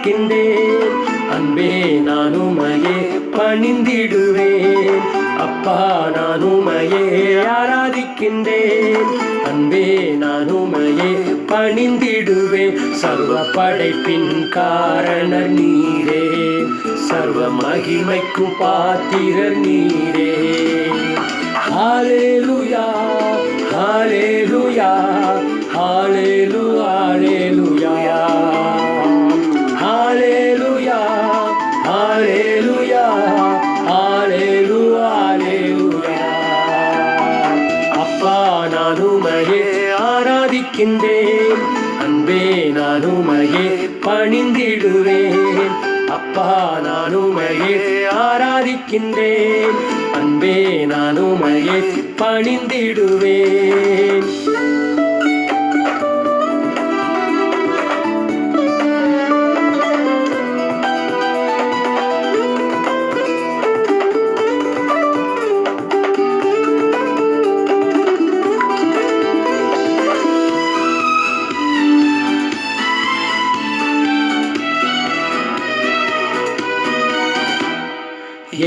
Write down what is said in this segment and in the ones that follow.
ஆராதிக்கின்றேன். அன்பே நான் உம்மையே பணிந்திடுவேன். அப்பா நான் உம்மையே ஆராதிக்கின்றேன். அன்பே நான் உம்மையே பணிந்திடுவேன். சர்வ படைப்பின் காரணர் நீரே, சர்வ மகிமைக்கும் பாத்திரர் நீரே. ஹல்லேலூயா ஹல்லேலூயா ஹல்லேலூயா ஹல்லேலூயா ஹல்லேலூயா ஹல்லேலூயா ஹல்லேலூயா. அப்பா நான் உம்மையே ஆராதிக்கின்றேன். அன்பே நான் உம்மையே பணிந்திடுவேன். அப்பா நான் உம்மையே ஆராதிக்கின்றேன். அன்பே நான் உம்மையே பணிந்திடுவேன்.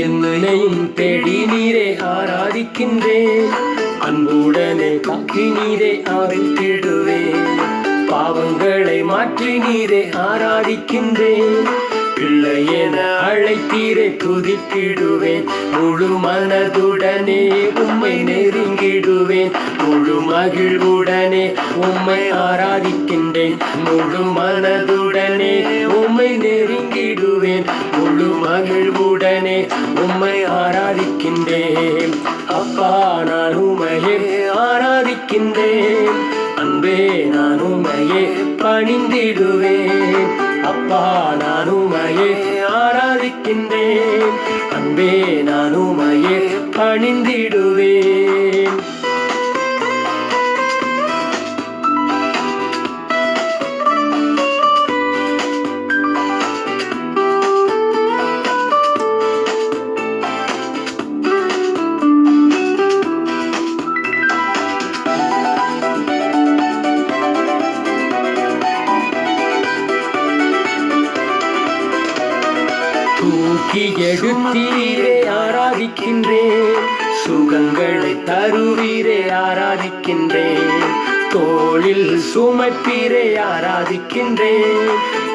என்னையும் தேடி நீரே ஆராதிக்கின்றேன். அன்புடனே காக்கி நீரே ஆவித்திடுவேன். பாவங்களை மாற்றி நீரே ஆராதிக்கின்றேன். பிள்ளை என அழைத்தீரே துதித்திடுவேன். முழு மனதுடனே உம்மை நெருங்கிடுவேன். முழு மகிழ்வுடனே உம்மை ஆராதிக்கின்றேன். முழு மனதுடனே உம்மை நெருங்கிடுவேன். முழு மகிழ்வுடனே உம்மை ஆராதிக்கின்றேன். அப்பா நான் உம்மையே ஆராதிக்கின்றேன். அன்பே நான் உம்மையே பணிந்திடுவேன். அப்பா நான் உம்மையே ஆராதிக்கின்றேன். அன்பே நான் உம்மையே பணிந்திடுவேன். தூக்கி எடுத்தீரே ஆராதிக்கின்றேன். சுகங்களை தருவீரே ஆராதிக்கின்றேன். தோளில் சுமைப்பீரே ஆராதிக்கின்றேன்.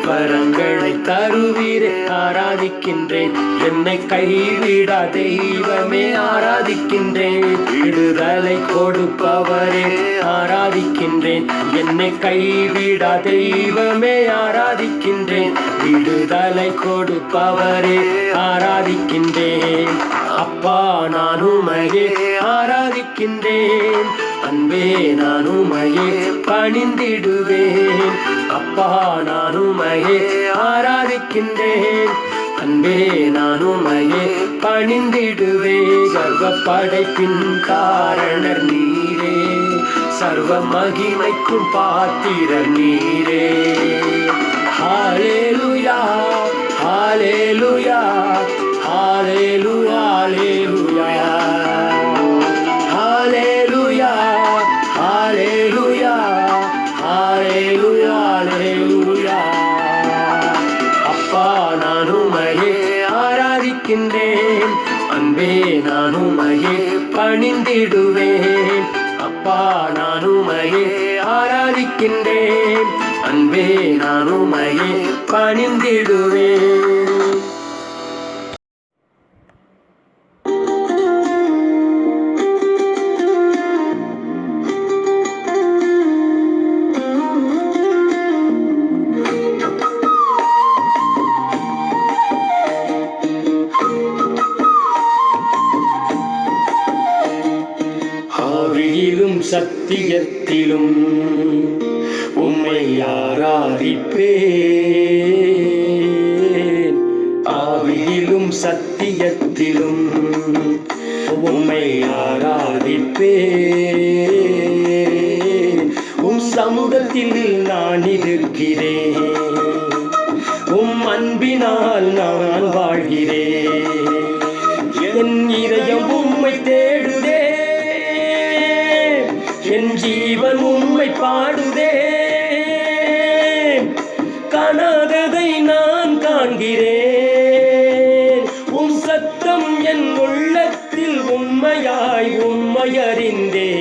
வரங்களை தருவீரே ஆராதிக்கின்றேன். என்னை கைவிடா தெய்வமே ஆராதிக்கின்றேன். விடுதலை கொடுப்பவரே ஆராதிக்கின்றேன். என்னை கைவிடா தெய்வமே ஆராதிக்கின்றேன். விடுதலை கொடுப்பவரே ஆராதிக்கின்றேன். அப்பா நான் உம்மையே ஆராதிக்கின்றேன். அன்பே நான் உம்மையே பணிந்திடுவேன். அப்பா நான் உம்மையே ஆராதிக்கின்றேன். அன்பே நான் உம்மையே பணிந்திடுவேன். சர்வ படைப்பின் காரணர் நீரே, சர்வ மகிமைக்கும் பாத்திரர் நீரே. ஹல்லேலூயா ஹல்லேலூயா ஹல்லேலூயா ஹல்லேலூயா ஹல்லேலூயா ஹல்லேலூயா ஹல்லேலூயா. அப்பா நான் உம்மையே ஆராதிக்கின்றேன். அன்பே நான் உம்மையே பணிந்திடுவேன். அப்பா நான் உம்மையே ஆராதிக்கின்றேன். அன்பே நான் உம்மையே பணிந்திடுவேன். ஆவியிலும் சத்தியத்திலும் உம்மை ஆராதிப்பேன். ஆவியிலும் சத்தியத்திலும் உம்மை ஆராதிப்பேன். உம் சமூகத்தில் நான் இருக்கிறேன். உம் அன்பினால் நான் வாழ்கிறேன். என் இதயம் உம்மை தேடுதே. என் ஜீவன் உம்மை பாடுதே. காணாததை நான் காண்கிறேன். உம் சத்தம் என் உள்ளத்தில் உண்மையாய் உண்மையறிந்தே.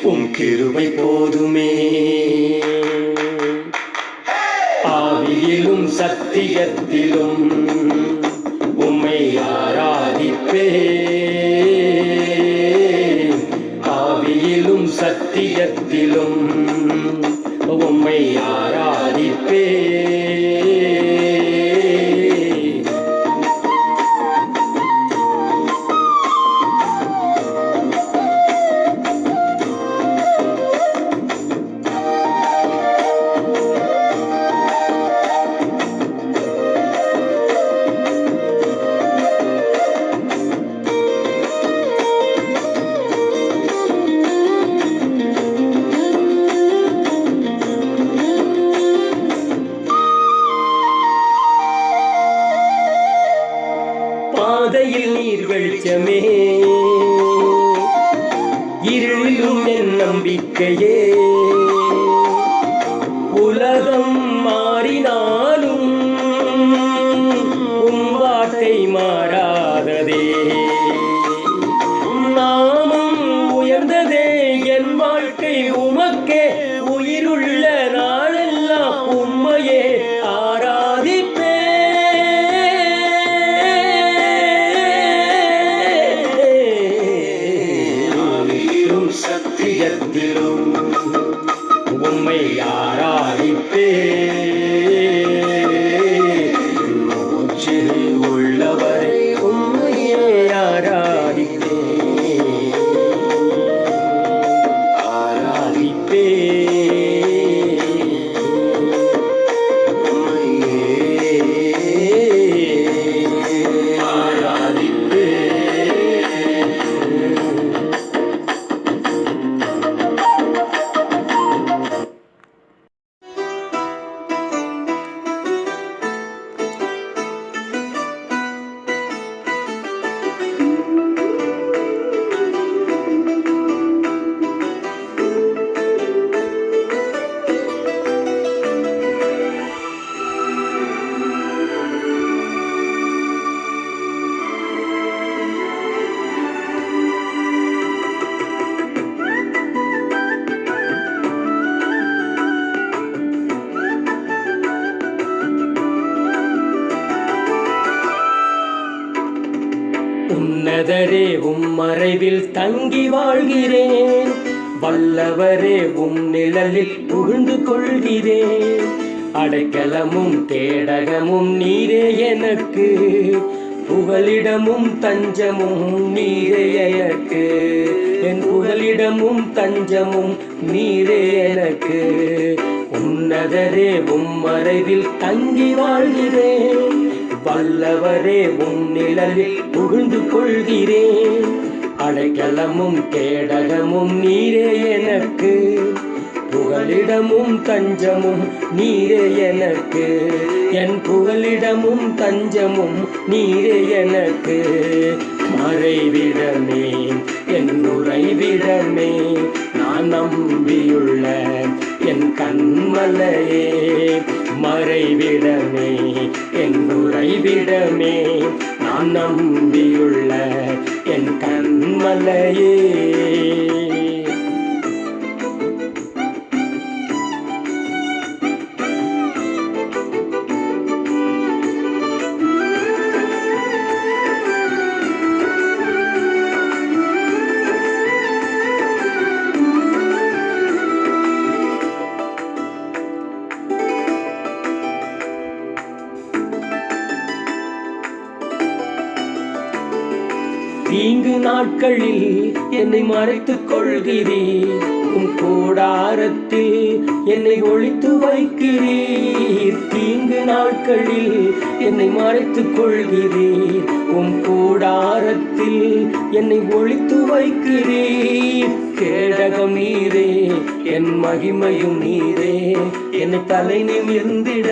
உம் கிருபை போதுமே. ஆவியிலும் சத்தியத்திலும் உம்மை ஆராதிப்பேன். ஆவியிலும் சத்தியத்திலும் உம்மை ஆராதிப்பேன். பாதையில் நீர் வெளிச்சமே, இருளிலும் என் நம்பிக்கையே. உலகம் மாறினாலும் உம் வார்த்தை மாறாததே. நாமம் உயர்ந்ததே, என் வாழ்க்கை உமக்கே. உயிருள்ள நாளெல்லாம் உம்மையே ஆராதிப்பேன். சத்தியத்திலும் உம்மை ஆராதிப்பேன். மூச்சு உள்ளவரை உம்மையே ஆராதிப்பேன். ஆராதிப்பேன். உம்மையே ஆராதிப்பேன். உன்னதரே உம் மறைவில் தங்கி வாழ்கிறேன். வல்லவரே உம் நிழலில் புகுந்து கொள்கிறேன். அடைக்கலமும் கேடகமும் நீரே எனக்கு. புகலிடமும் தஞ்சமும் நீரே எனக்கு. என் புகலிடமும் தஞ்சமும் நீரே எனக்கு. உன்னதரே உம் மறைவில் தங்கி வாழ்கிறேன். வல்லவரே உம் நிழலில் புகுந்து கொள்கிறேன். அடைக்கலமும் கேடகமும் நீரே எனக்கு. புகலிடமும் தஞ்சமும் நீரே எனக்கு. என் புகலிடமும் தஞ்சமும் நீரே எனக்கு. மறைவிடமே என் உறைவிடமே, நான் நம்பியுள்ள என் கண்மலையே. மறைவிடமே என் உறைவிடமே, நான் நம்பியுள்ள என் கண்மலையே. தீங்கு நாட்களில் என்னை மறைத்துக் கொள்கிறீர். உம் கூடாரத்தில் என்னை ஒளித்து வைக்கிறீர். தீங்கு நாட்களில் என்னை மறைத்துக் கொள்கிறீர். உம் கூடாரத்தில் என்னை ஒளித்து வைக்கிறீர். கேடகம் நீரே, என் மகிமையும் நீரே. என்னை தலை நிமிர்ந்திட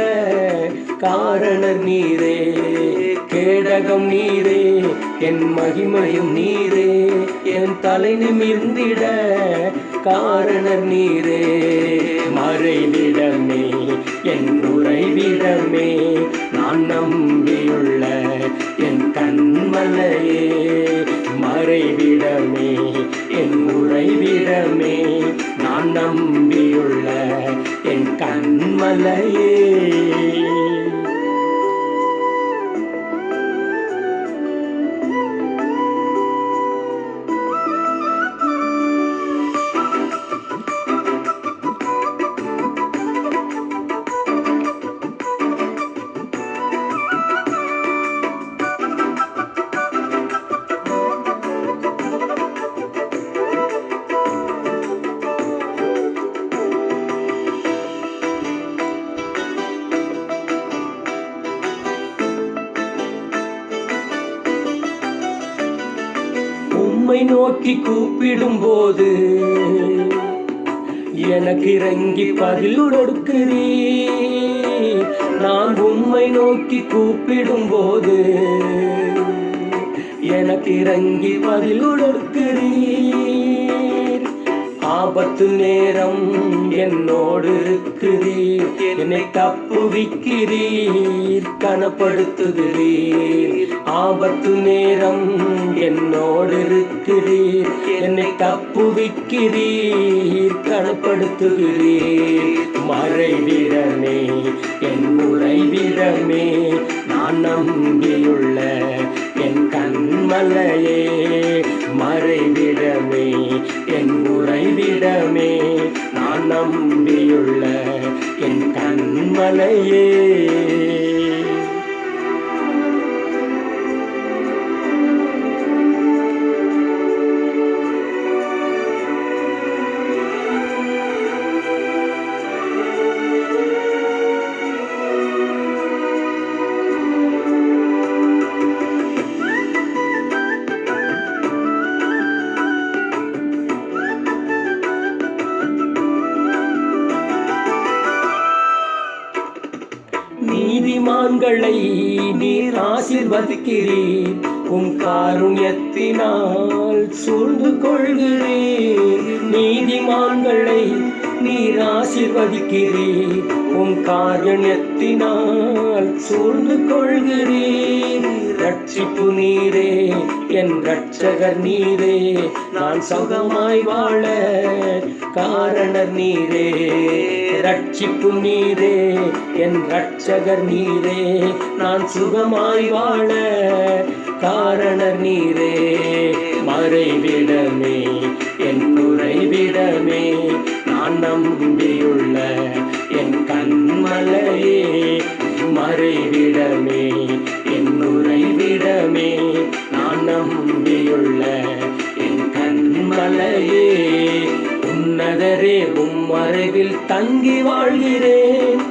காரணர் நீரே. கேடகம் நீரே, என் மகிமையும் நீரே. என் தலை நிமிர்ந்திட காரணர் நீரே. மறைவிடமே என் உறைவிடமே, நான் நம்பியுள்ள என் கண்மலையே. மறைவிடமே, என் உறைவிடமே, நான் நம்பியுள்ள என் கண்மலையே. உம்மை நோக்கி கூப்பிடும்போது எனக்கு இறங்கி பதில் கொடுக்கிறீர். நான் உம்மை நோக்கி கூப்பிடும்போது எனக்கு இறங்கி பதில் கொடுக்கிறீர். ஆபத்து நேரம் என்னோடு இருக்கிறீர், என்னை தப்புவிக்கிறீர், கனப்படுத்துகிறீர். ஆபத்து நேரம் என்னோடு இருக்கிறீர், என்னை தப்புவிக்கிறீர், கனப்படுத்துகிறீர். மறைவிடமே, என் உறைவிடமே, நான் நம்பியுள்ள என் கண்மலையே. மறைவிடமே, என் உறைவிடமே, நான் நம்பியுள்ள என் கண்மலையே. நீதிமான்களை நீர் ஆசீர்வதிக்கிறீர், உம் காருண்யத்தினால் சூழ்ந்து கொள்கிறீர். நீதிமான்களை நீர் ஆசீர்வதிக்கிறீர், உம் காருண்யத்தினால் சூழ்ந்து கொள்கிறீர். ரட்சிப்பு நீரே, என் ரட்சகர் நீரே, நான் சுகமாய் வாழ காரணர் நீரே. ரட்சிப்பு நீரே, என் ரட்சகர் நீரே, நான் சுகமாய் வாழ காரணர் நீரே. மறைவிடமே, என் உறைவிடமே, நான் நம்பியுள்ள என் கண்மலையே. மறைவிடமே, என் உறைவிடமே, நான் நம்பியுள்ள என் கண்மலையே. உன்னதரே, உம் மறைவில் தங்கி வாழ்கிறேன்,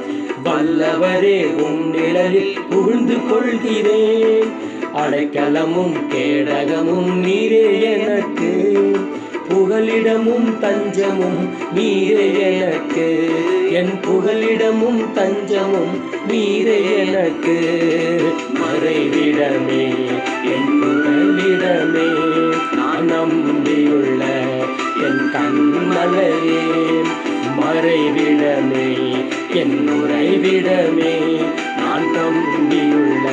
வல்லவரே, உம் நிழலில் புகுந்து கொள்கிறேன். அடைக்கலமும் கேடகமும் நீரே எனக்கு, புகலிடமும் தஞ்சமும் நீரே எனக்கு. என் புகலிடமும் தஞ்சமும் நீரே எனக்கு. மறைவிடமே, என் புகலிடமே, நான் நம்பியுள்ள என் கண்மலையே. மறைவிடமே, என் உறைவிடமே, நான் நம்பியுள்ள